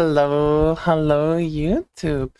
Hello, YouTube.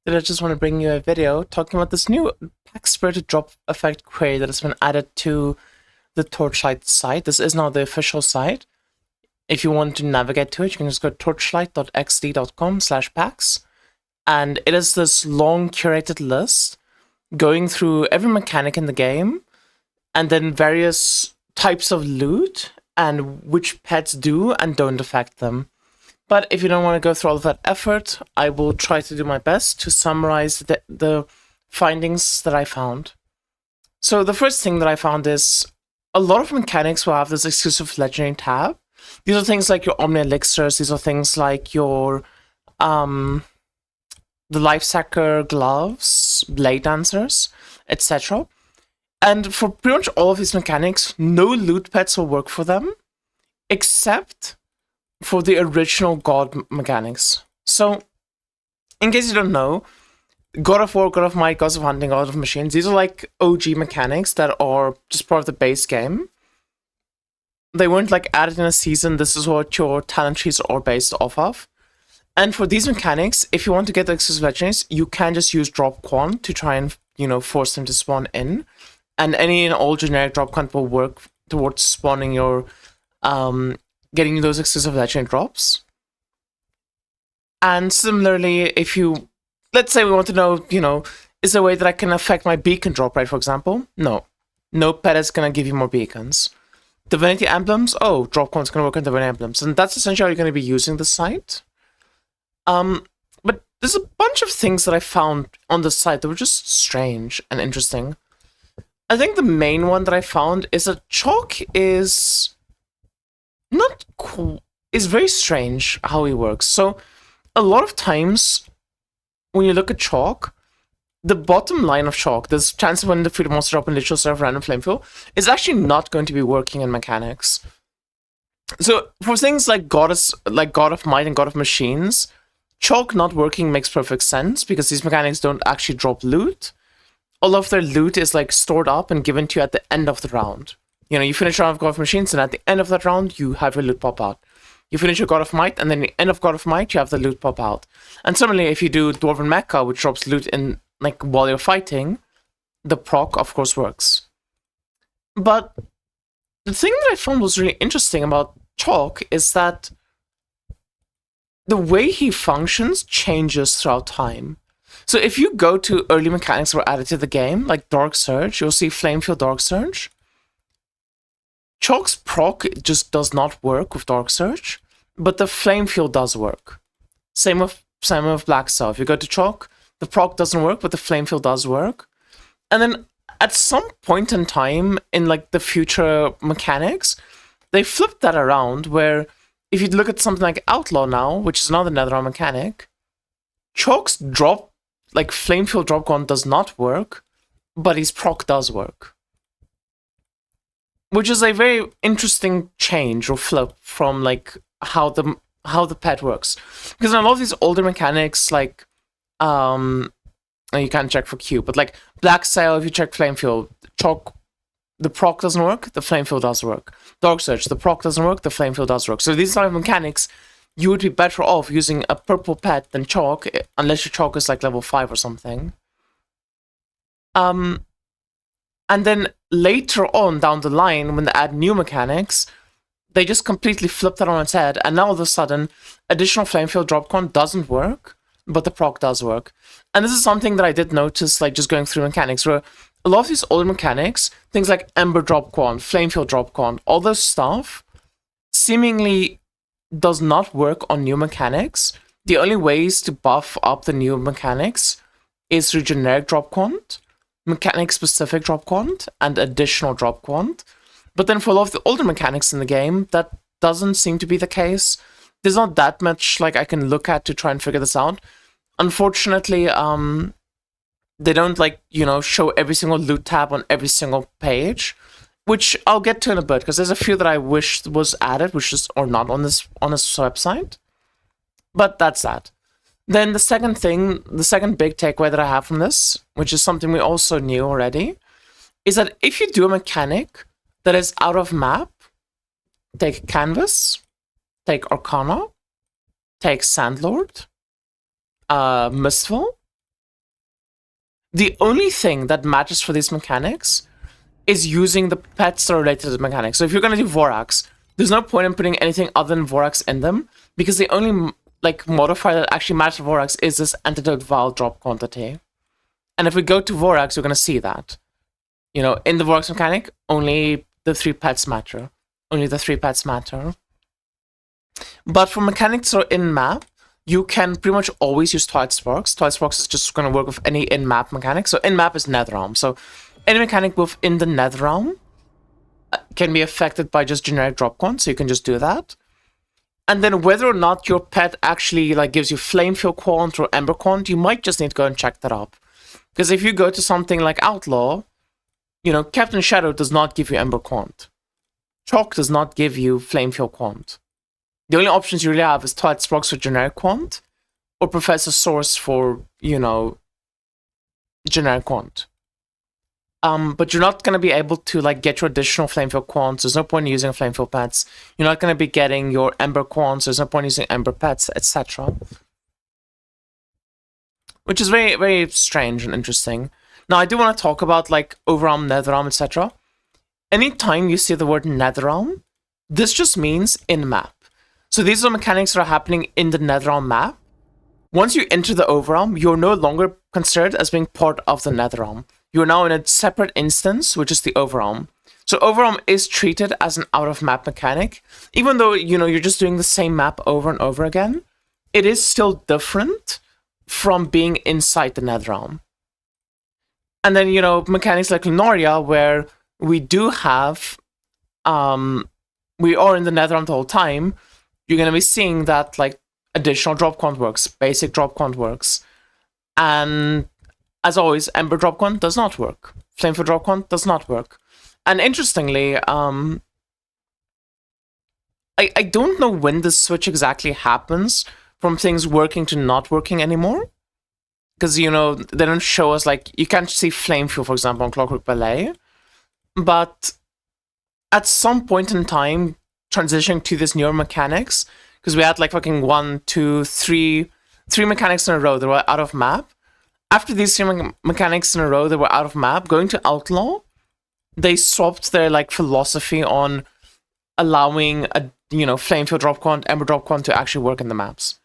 Today I just want to bring you a video talking about this new pack spirited drop effect query that has been added to the Torchlight site. This is now the official site. If you want to navigate to it, you can just go to torchlight.xd.com/packs, and it is this long curated list going through every mechanic in the game, and then various types of loot and which pets do and don't affect them. But if you don't want to go through all of that effort, I will try to do my best to summarize the findings that I found. So the first thing that I found is a lot of mechanics will have this exclusive legendary tab. These are things like your Omni Elixirs, these are things like your the Lifesacker gloves, Blade Dancers, etc. And for pretty much all of these mechanics, no loot pets will work for them, except for the original God mechanics. So, in case you don't know, God of War, God of Might, Gods of Hunting, God of Machines, these are like OG mechanics that are just part of the base game. They weren't like added in a season, this is what your talent trees are based off of. And for these mechanics, if you want to get the exclusive legendaries, you can just use drop quant to try and, force them to spawn in. And any and all generic drop quant will work towards spawning your getting those exclusive legendary drops. And similarly, if you, let's say we want to know, is there a way that I can affect my beacon drop rate, for example? No. No pet is going to give you more beacons. Divinity emblems? Oh, drop quant's going to work on divinity emblems. And that's essentially how you're going to be using the site. But there's a bunch of things that I found on the site that were just strange and interesting. I think the main one that I found is that Chalk is not cool. It's very strange how he works. So a lot of times when you look at Chalk, the bottom line of Chalk, there's chance of when the freedom monster drop in literal serve random flame fuel, is actually not going to be working in mechanics. So for things like God of Might and God of Machines, Chalk not working makes perfect sense because these mechanics don't actually drop loot. All of their loot is like stored up and given to you at the end of the round. You finish a round of God of Machines, and at the end of that round, you have your loot pop out. You finish your God of Might, and then at the end of God of Might, you have the loot pop out. And similarly, if you do Dwarven Mecha, which drops loot in while you're fighting, the proc, of course, works. But the thing that I found was really interesting about Chalk is that the way he functions changes throughout time. So if you go to early mechanics that were added to the game, like Dark Surge, you'll see Flamefield Dark Surge. Chalk's proc just does not work with Dark Surge, but the Flame Field does work. Same with Black Cell. If you go to Chalk, the proc doesn't work, but the Flame Field does work. And then at some point in time in the future mechanics, they flipped that around where if you look at something like Outlaw now, which is another Netherrealm mechanic, Chalk's Flame Field drop gun does not work, but his proc does work. Which is a very interesting change or flip from how the pet works. Because in a lot of these older mechanics, you can't check for Q, but Black Sail, if you check Flamefield, Chalk, the proc doesn't work, the Flamefield does work. Dark Surge, the proc doesn't work, the Flamefield does work. So these type of mechanics, you would be better off using a purple pet than Chalk, unless your Chalk is level 5 or something. And then later on down the line, when they add new mechanics, they just completely flip that on its head, and now all of a sudden, additional Flamefield drop con doesn't work, but the proc does work. And this is something that I did notice, just going through mechanics, where a lot of these older mechanics, things like Ember drop con, Flamefield drop con, all those stuff, seemingly does not work on new mechanics. The only ways to buff up the new mechanics is through generic drop quant, mechanic-specific drop quant, and additional drop quant. But then for a lot of the older mechanics in the game, that doesn't seem to be the case. There's not that much I can look at to try and figure this out. Unfortunately, they don't show every single loot tab on every single page, which I'll get to in a bit, because there's a few that I wish was added, which just are not on this website. But that's that. Then the second big takeaway that I have from this, which is something we also knew already, is that if you do a mechanic that is out of map, take Canvas, take Arcana, take Sandlord, Mistfall. The only thing that matters for these mechanics is using the pets that are related to the mechanics. So if you're going to do Vorax, there's no point in putting anything other than Vorax in them, because the only like modifier that actually matters for Vorax is this antidote vial drop quantity. And if we go to Vorax, we're going to see that. You know, in the Vorax mechanic, only the 3 pets matter. Only the 3 pets matter. But for mechanics that are in-map, you can pretty much always use Twilight Sparks. Twilight Sparks is just going to work with any in-map mechanic. So in-map is Netherrealm. So any mechanic within the Netherrealm can be affected by just generic drop quant, so you can just do that. And then whether or not your pet actually like gives you Flamefield quant or Ember quant, you might just need to go and check that up. Because if you go to something like Outlaw, you know, Captain Shadow does not give you Ember quant. Chalk does not give you Flamefield quant. The only options you really have is Twilight Sparks for generic quant, or Professor Source for, you know, generic quant. But you're not going to be able to like get your additional Flamefield quants. There's no point in using Flamefield pets. You're not going to be getting your Ember quants. There's no point in using Ember pets, etc. Which is very, very strange and interesting. Now, I do want to talk about like Overrealm, Netherrealm, etc. Anytime you see the word Netherrealm, this just means in-map. So these are mechanics that are happening in the Netherrealm map. Once you enter the Overrealm, you're no longer considered as being part of the Netherrealm. You're now in a separate instance, which is the Overrealm. So Overrealm is treated as an out-of-map mechanic. Even though, you know, you're just doing the same map over and over again, it is still different from being inside the Netherrealm. And then, you know, mechanics like Lunaria, where we do have, we are in the Netherrealm the whole time, you're going to be seeing that, like, additional drop quant works, basic drop quant works. And as always, Ember drop quant does not work. Flamefield drop quant does not work. And interestingly, I don't know when this switch exactly happens from things working to not working anymore. Because, you know, they don't show us, like, you can't see Flamefield, for example, on Clockwork Ballet. But at some point in time, transitioning to this newer mechanics, because we had like fucking 1, 2, 3 mechanics in a row that were out of map. After these 3 mechanics in a row that were out of map, going to Outlaw, they swapped their like philosophy on allowing a, you know, Flamefield drop quant, Ember drop quant to actually work in the maps.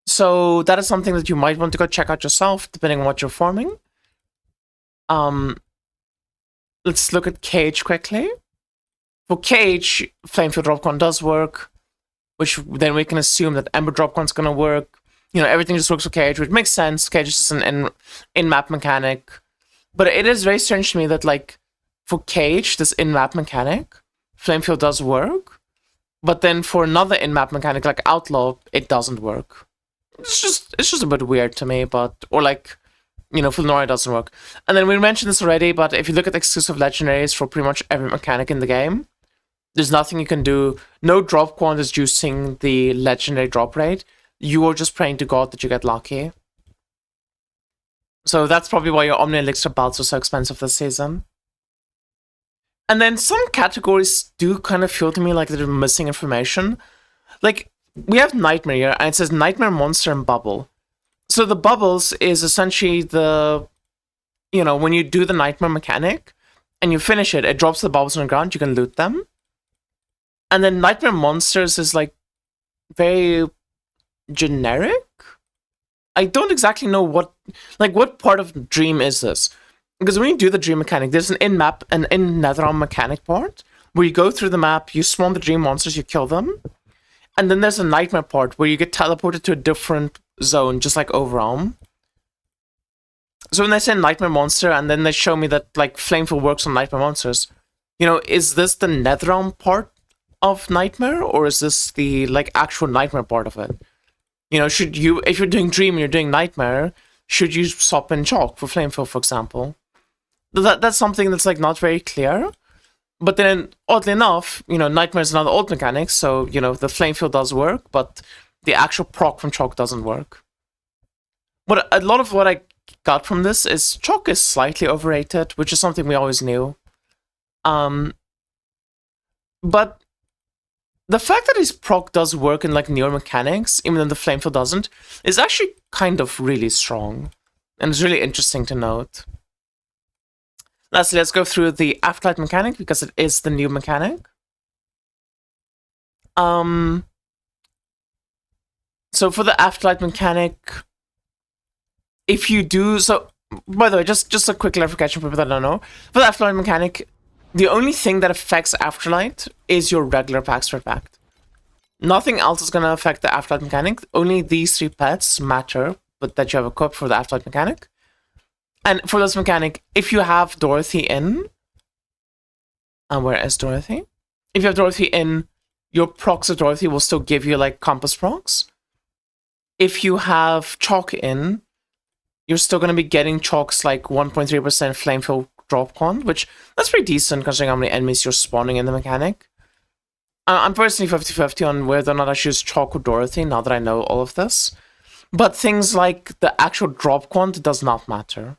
So that is something that you might want to go check out yourself, depending on what you're farming. Let's look at Cage quickly. For Cage, Flamefield drop quant does work, which then we can assume that Ember drop quant's gonna work. You know, everything just works for Cage, which makes sense. Cage is just an in-map mechanic. But it is very strange to me that, like, for Cage, this in-map mechanic, Flamefield does work. But then for another in-map mechanic, like Outlaw, it doesn't work. It's just a bit weird to me, but... Or, like, you know, Lunaria doesn't work. And then we mentioned this already, but if you look at exclusive legendaries for pretty much every mechanic in the game, there's nothing you can do. No drop quant is juicing the legendary drop rate. You are just praying to God that you get lucky. So that's probably why your Omni Elixir belts are so expensive this season. And then some categories do kind of feel to me like they're missing information. Like, we have Nightmare here, and it says Nightmare, Monster, and Bubble. So the bubbles is essentially the, you know, when you do the Nightmare mechanic, and you finish it, it drops the bubbles on the ground, you can loot them. And then Nightmare Monsters is, like, very generic? I don't exactly know what part of Dream is this? Because when you do the Dream mechanic, there's an in-map and in-Netherrealm mechanic part, where you go through the map, you spawn the Dream monsters, you kill them. And then there's a Nightmare part, where you get teleported to a different zone, just like Overrealm. So when they say Nightmare Monster, and then they show me that, like, Flamefield works on Nightmare Monsters, you know, is this the Netherrealm part of Nightmare, or is this the, like, actual Nightmare part of it? You know, should you, if you're doing Dream and you're doing Nightmare, should you swap in Chalk for Flamefield, for example? That's something that's, like, not very clear. But then, oddly enough, you know, Nightmare is another old mechanic, so, you know, the Flamefield does work, but the actual proc from Chalk doesn't work. But a lot of what I got from this is Chalk is slightly overrated, which is something we always knew. But the fact that his proc does work in like newer mechanics, even though the flamethrower doesn't, is actually kind of really strong. And it's really interesting to note. Lastly, let's go through the afterlight mechanic because it is the new mechanic. So for the afterlight mechanic, if you do so, by the way, just a quick clarification for people that don't know. For the afterlight mechanic, the only thing that affects afterlight is your regular packs per pack. Nothing else is gonna affect the afterlight mechanic. Only these 3 pets matter, but that you have equipped for the afterlight mechanic. And for this mechanic, if you have Dorothy in, and where is Dorothy? If you have Dorothy in, your procs of Dorothy will still give you like compass procs. If you have Chalk in, you're still going to be getting Chalk's like 1.3% flamethrower drop quant, which that's pretty decent considering how many enemies you're spawning in the mechanic. I'm personally 50-50 on whether or not I choose Chalk or Dorothy now that I know all of this. But things like the actual drop quant does not matter.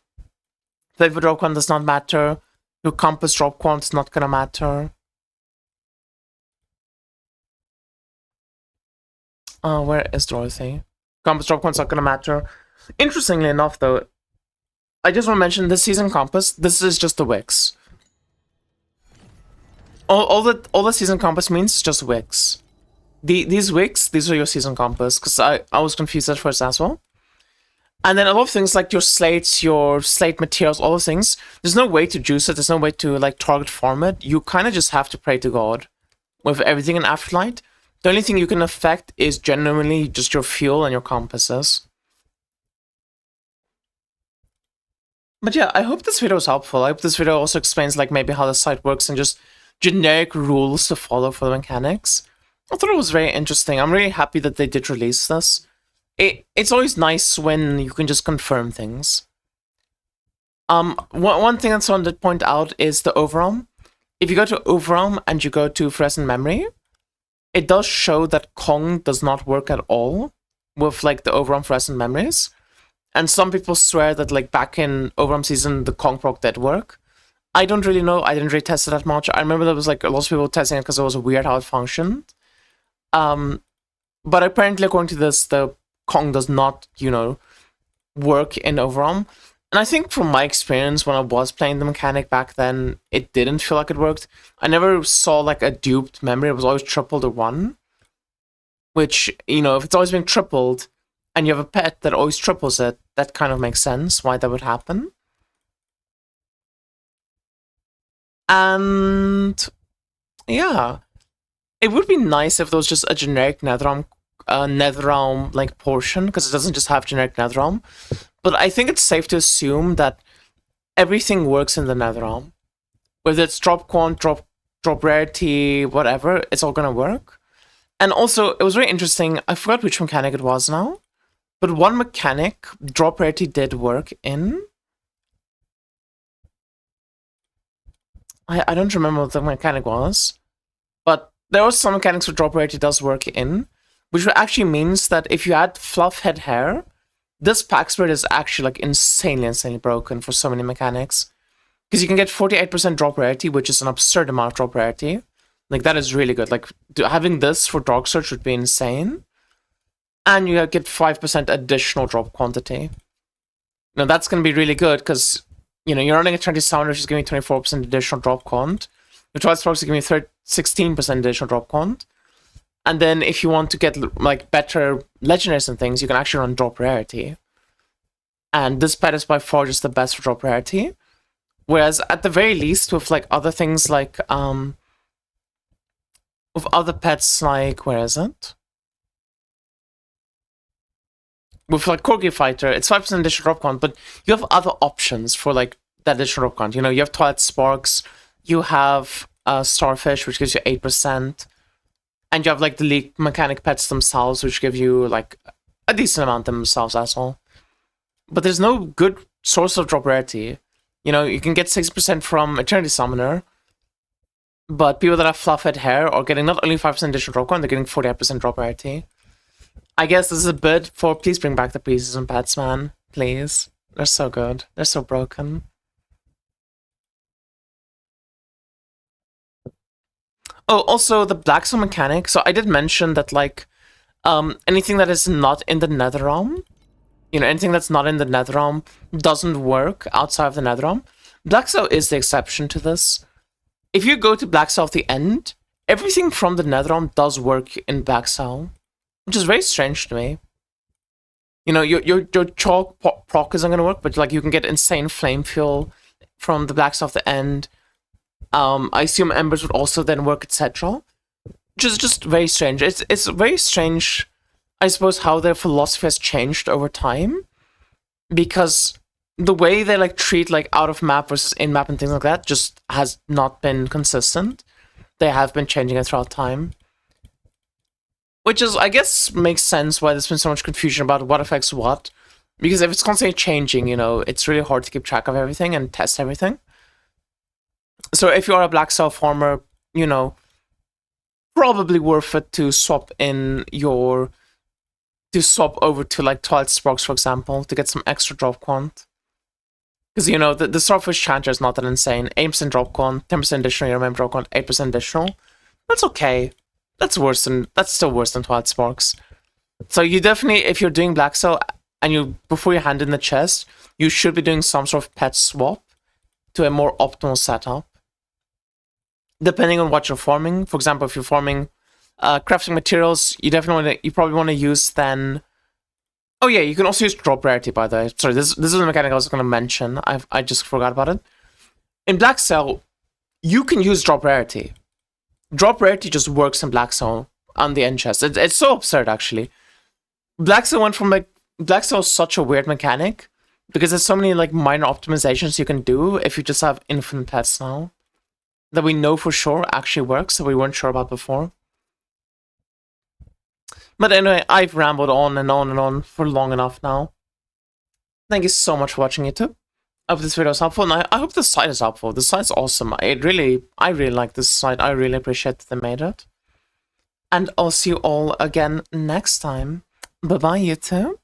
Flavor drop quant does not matter. Your compass drop quant is not going to matter. Where is Dorothy? Compass drop quant's not going to matter. Interestingly enough, though, I just want to mention this season compass. This is just the wicks. All the season compass means is just wicks. These wicks, these are your season compass, because I was confused at first as well. And then a lot of things like your slates, your slate materials, all those things, there's no way to juice it, there's no way to like target farm it. You kind of just have to pray to God with everything in Afterlight. The only thing you can affect is genuinely just your fuel and your compasses. But yeah, I hope this video was helpful. I hope this video also explains like maybe how the site works and just generic rules to follow for the mechanics. I thought it was very interesting. I'm really happy that they did release this. It's always nice when you can just confirm things. One thing that someone did point out is the overarm. If you go to overarm and you go to fluorescent memory, it does show that Kong does not work at all with like the overarm fluorescent memories. And some people swear that like back in overarm season, the Kong proc did work. I don't really know. I didn't really test it that much. I remember there was like a lot of people testing it because it was weird how it functioned. But apparently, according to this, the Kong does not, you know, work in overarm. And I think from my experience when I was playing the mechanic back then, it didn't feel like it worked. I never saw like a duped memory. It was always tripled or 1. Which, you know, if it's always being tripled and you have a pet that always triples it, that kind of makes sense why that would happen. And yeah, it would be nice if there was just a generic Netherrealm like portion, because it doesn't just have generic Netherrealm. But I think it's safe to assume that everything works in the Netherrealm. Whether it's drop quant, drop rarity, whatever, it's all gonna work. And also, it was very interesting, I forgot which mechanic it was now, but one mechanic, drop rarity did work in. I don't remember what the mechanic was, but there was some mechanics where drop rarity does work in, which actually means that if you add fluff head hair, this pack spread is actually like insanely broken for so many mechanics. Because you can get 48% drop rarity, which is an absurd amount of drop rarity. Like, that is really good. Like, having this for Dark Search would be insane. And you get 5% additional drop quantity. Now, that's going to be really good because, you know, you're running a 20 sounder, which is giving 24% additional drop quant. Your Twilight Sparks are giving 16% additional drop quant. And then if you want to get like better legendaries and things, you can actually run drop rarity. And this pet is by far just the best for drop rarity. Whereas at the very least, with like other things like with other pets like, where is it? With like Corgi Fighter, it's 5% additional drop count, but you have other options for like that additional drop count. You know, you have Twilight Sparks, you have Starfish, which gives you 8%. And you have like the league mechanic pets themselves, which give you like a decent amount themselves as well. But there's no good source of drop rarity. You know, you can get 6% from Eternity Summoner, but people that have fluffhead hair are getting not only 5% additional drop count, they're getting 48% drop rarity. I guess this is a bit for please bring back the preseason pets, man. Please. They're so good. They're so broken. Oh, also the black cell mechanic. So I did mention that like anything that is not in the nether realm, anything that's not in the nether realm doesn't work outside of the nether realm. Black cell is the exception to this. If you go to black cell at the end, everything from the nether realm does work in black cell, which is very strange to me. Your chalk proc isn't gonna work, but like you can get insane flame fuel from the black cell at the end. I assume embers would also then work, etc. Which is just very strange. It's very strange, I suppose, how their philosophy has changed over time, because the way they like treat like out of map versus in map and things like that just has not been consistent. They have been changing it throughout time, which is, I guess, makes sense why there's been so much confusion about what affects what, because if it's constantly changing, it's really hard to keep track of everything and test everything. So if you are a black cell farmer, probably worth it to swap over to like Twilight Sparks, for example, to get some extra drop quant. Because the Starfish Chanter is not that insane. 8% drop quant, 10% additional, remember drop quant, 8% additional. That's okay. That's still worse than Twilight Sparks. So you definitely, if you're doing black cell and before you hand in the chest, you should be doing some sort of pet swap to a more optimal setup. Depending on what you're farming. For example, if you're farming crafting materials, you probably want to use then. Oh yeah, you can also use drop rarity, by the way. Sorry, this is the mechanic I was going to mention. I just forgot about it. In black cell, you can use drop rarity. Drop rarity just works in black cell on the end chest. It's so absurd, actually. Black cell is such a weird mechanic because there's so many like minor optimizations you can do if you just have infinite pets now that we know for sure actually works that we weren't sure about before. But anyway, I've rambled on and on and on for long enough now. Thank you so much for watching, YouTube. I hope this video is helpful, and I hope the site is helpful. The site's awesome. I really like this site. I really appreciate that they made it. And I'll see you all again next time. Bye-bye, YouTube.